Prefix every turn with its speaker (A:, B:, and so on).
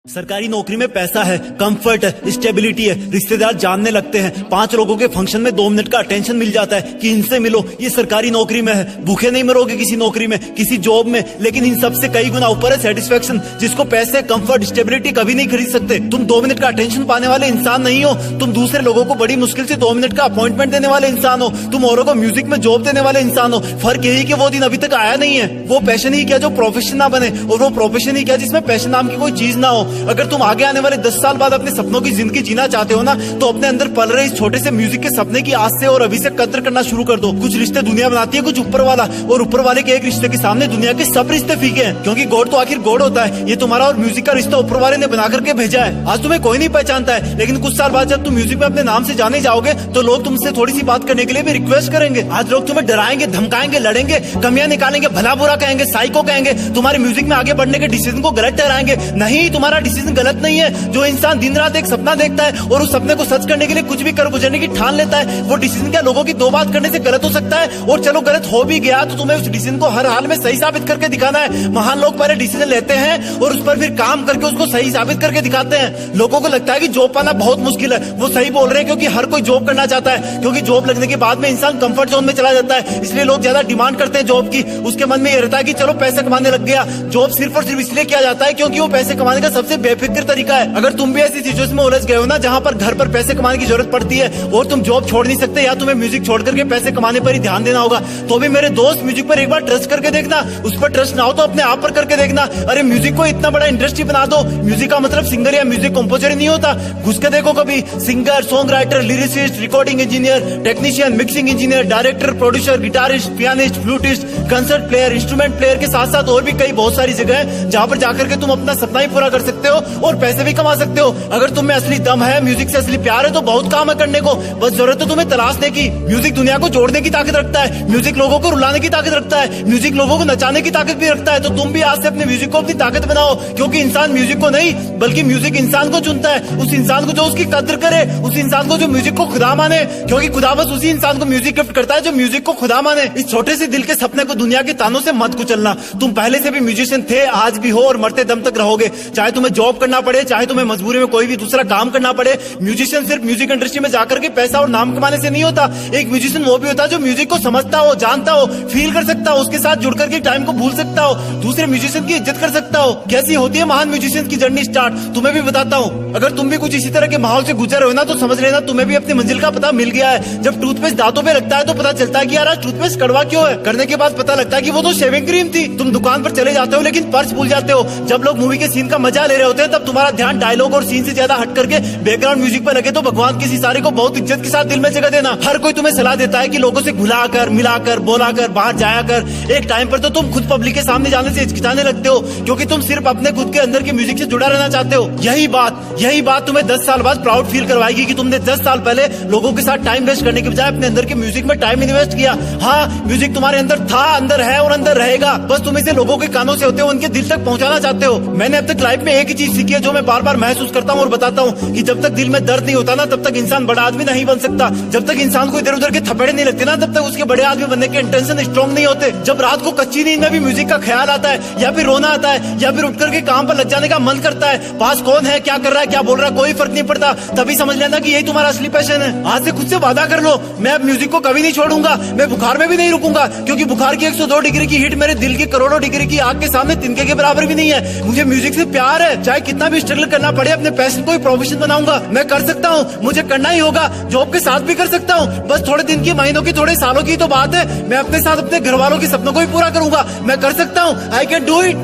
A: सरकारी नौकरी में पैसा है, कंफर्ट है, स्टेबिलिटी है, रिश्तेदार जानने लगते हैं, 5 लोगों के फंक्शन में 2 मिनट का अटेंशन मिल जाता है कि इनसे मिलो, ये सरकारी नौकरी में है। भूखे नहीं मरोगे किसी नौकरी में, किसी जॉब में, लेकिन इन सबसे कई गुना ऊपर है सेटिस्फेक्शन, जिसको पैसे, कंफर्ट, स्टेबिलिटी कभी नहीं खरीद सकते। तुम 2 मिनट का अटेंशन पाने वाले इंसान नहीं हो, तुम दूसरे लोगों को बड़ी मुश्किल से 2 मिनट का अपॉइंटमेंट देने वाले इंसान हो, तुम औरों को म्यूजिक में जॉब देने वाले इंसान हो। फर्क यही कि वो दिन अभी तक आया नहीं है। वो पैशन ही क्या जो प्रोफेशन ना बने, और वो प्रोफेशन ही क्या जिसमें पैशन नाम की कोई चीज ना हो। अगर तुम आगे आने वाले 10 साल बाद अपने सपनों की जिंदगी जीना चाहते हो ना, तो अपने अंदर पल रहे इस छोटे से म्यूजिक के सपने की आज से और अभी से कदर करना शुरू कर दो। कुछ रिश्ते दुनिया बनाती है, कुछ ऊपर वाला, और ऊपर वाले के एक रिश्ते के सामने दुनिया के सब रिश्ते फीके हैं, क्योंकि गॉड तो आखिर गॉड होता है। ये तुम्हारा और म्यूजिक का रिश्ता ऊपर वाले ने बना करके भेजा है। आज तुम्हें कोई नहीं पहचानता है, लेकिन कुछ साल बाद जब तुम म्यूजिक में अपने नाम से जाने जाओगे तो लोग तुमसे थोड़ी सी बात करने के लिए भी रिक्वेस्ट करेंगे। आज लोग तुम्हें डराएंगे, धमकाएंगे, लड़ेंगे, कमियां निकालेंगे, भला बुरा कहेंगे, साइको कहेंगे, तुम्हारे म्यूजिक में आगे बढ़ने के डिसीजन को गलत ठहराएंगे। नहीं, तुम्हारा डिसीजन गलत नहीं है। जो इंसान दिन रात एक सपना देखता है और उस सपने को सच करने के लिए कुछ भी कर गुजरने की ठान लेता है, वो डिसीजन क्या लोगों की 2 बात करने से गलत हो सकता है? और चलो गलत हो भी गया तो तुम्हें उस डिसीजन को हर हाल में सही साबित करके दिखाना है। महान लोग पहले डिसीजन लेते हैं और उस पर फिर काम करके उसको सही साबित करके दिखाते हैं। लोगों को लगता है कि जॉब पाना बहुत मुश्किल है, वो सही बोल रहे हैं, क्योंकि हर कोई जॉब करना चाहता है, क्योंकि जॉब लगने के बाद में इंसान कंफर्ट जोन में चला जाता है, इसलिए लोग ज्यादा डिमांड करते हैं जॉब की। उसके मन में ये रहता है कि चलो पैसे कमाने लग गया। जॉब सिर्फ और सिर्फ इसलिए किया जाता है क्योंकि वो पैसे कमाने का सबसे बेफिक्र तरीका है। अगर तुम भी ऐसी सिचुएशन में उलझ गए हो ना, जहाँ पर घर पर पैसे कमाने की जरूरत पड़ती है और तुम जॉब छोड़ नहीं सकते, या तुम्हें म्यूजिक छोड़ करके पैसे कमाने पर ही ध्यान देना होगा, तो भी मेरे दोस्त म्यूजिक पर एक बार ट्रस्ट करके देखना। उस पर ट्रस्ट ना हो तो अपने आप पर करके देखना। अरे म्यूजिक को इतना बड़ा इंडस्ट्री बना दो। म्यूजिक का मतलब सिंगर या म्यूजिक कंपोजर ही नहीं होता। घुस के देखो कभी, singer, song writer, lyricist, recording engineer, technician, mixing engineer, director, producer, guitarist, pianist, flautist, concert player, instrument player के साथ साथ और भी कई बहुत सारी जगह है जहाँ पर जाकर के तुम अपना सपना ही पूरा कर सकते हो और पैसे भी कमा सकते हो। अगर तुम में असली दम है, म्यूजिक से असली प्यार है, तो बहुत काम है करने को। बस जरूरत है तुम्हें तलाशने की। म्यूजिक दुनिया को जोड़ने की ताकत रखता है, म्यूजिक लोगों को रुलाने की ताकत रखता है, म्यूजिक लोगों को नचाने की ताकत भी रखता है। तो तुम भी आज से अपने म्यूजिक को अपनी ताकत बनाओ, क्योंकि इंसान म्यूजिक को नहीं बल्कि म्यूजिक इंसान को चुनता है। उस इंसान को जो उसकी कदर करे, उस इंसान को जो म्यूजिक को खुदा माने, क्योंकि खुदा बस उसी इंसान को म्यूजिक गिफ्ट करता है जो म्यूजिक को खुदा माने। इस छोटे से दिल के सपने को दुनिया के तानों से मत कुचलना। तुम पहले से भी म्यूजिशियन थे, आज भी हो और मरते दम तक रहोगे। चाहे तुम्हें जॉब करना पड़े, चाहे तुम्हें मजबूरी में कोई भी दूसरा काम करना पड़े, म्यूजिशियन सिर्फ म्यूजिक इंडस्ट्री में जाकर के पैसा और नाम कमाने से नहीं होता। एक म्यूजिशियन वो भी होता है जो म्यूजिक को समझता हो, जानता हो, फील कर सकता हो, उसके साथ जुड़ करके टाइम को भूल सकता हो, दूसरे म्यूजिशियन की इज्जत कर सकता हो। कैसी होती है महान म्यूजिशियन की जर्नी स्टार्ट, तुम्हें भी बताता हूँ। अगर तुम भी कुछ इसी तरह के माहौल से गुजर रहे हो ना, तो समझ लेना तुम्हें भी अपनी मंजिल का पता मिल गया है। जब टूथपेस्ट दांतों पे लगता है तो पता चलता है कि यार आज टूथपेस्ट कड़वा क्यों है। करने के बाद पता लगता है कि वो तो शेविंग क्रीम थी। तुम दुकान पर चले जाते हो लेकिन पर्स भूल जाते हो। जब लोग मूवी के सीन का मजा ले रहे होते हैं तब तुम्हारा ध्यान डायलॉग और सीन से ज्यादा हट करके बैकग्राउंड म्यूजिक पर लगे। तो भगवान किसी सारे को बहुत इज्जत के साथ दिल में जगह देना। हर कोई तुम्हें सलाह देता है कि लोगों से घुलाकर, मिलाकर, बोलाकर, बाहर जाया कर। एक टाइम पर तो तुम खुद पब्लिक के सामने जाने से हिचकिचाने लगते हो, क्योंकि तुम सिर्फ अपने खुद के अंदर के म्यूजिक से जुड़ा रहना चाहते हो। यही बात तुम्हें 10 साल बाद प्राउड फील करवाएगी कि तुमने 10 साल पहले लोगों के साथ टाइम वेस्ट करने के बजाय अपने अंदर के म्यूजिक में टाइम इन्वेस्ट किया। हाँ, म्यूजिक तुम्हारे अंदर था, अंदर है और अंदर रहेगा। बस तुम इसे लोगों के कानों से होते हो उनके दिल तक पहुंचाना चाहते हो। मैंने अब तक लाइफ में एक ही चीज सीखी है जो मैं बार बार महसूस करता हूँ और बताता हूँ, कि जब तक दिल में दर्द नहीं होता ना, तब तक इंसान बड़ा आदमी नहीं बन सकता। जब तक इंसान को इधर उधर के थपेड़े नहीं लगते ना, तब तक उसके बड़े आदमी बनने के इंटेंशन स्ट्रॉन्ग नहीं होते। जब रात को कच्ची नींद में भी म्यूजिक का ख्याल आता है, या फिर रोना आता है, या फिर उठकर के काम पर लग जाने का मन करता है, पास कौन है, क्या कर रहा है, क्या बोल रहा है, कोई फर्क नहीं पड़ता, तभी समझ लेना कि यही तुम्हारा असली पैशन है। आज से खुद से वादा कर लो, मैं अब म्यूजिक को कभी नहीं छोड़ूंगा। मैं बुखार में भी नहीं रुकूंगा, क्योंकि बुखार की 102 डिग्री की हीट मेरे दिल की करोड़ों डिग्री की आग के सामने तिनके के बराबर भी नहीं है। मुझे म्यूजिक से प्यार है, चाहे कितना भी स्ट्रगल करना पड़े, अपने पैशन को ही प्रोफेशन बनाऊंगा। मैं कर सकता हूँ, मुझे करना ही होगा। जॉब के साथ भी कर सकता हूँ, बस थोड़े दिन की, महीनों की, थोड़े सालों की तो बात है। मैं अपने साथ अपने घर वालों के सपनों को भी पूरा करूंगा। मैं कर सकता हूँ, आई कैन डू इट।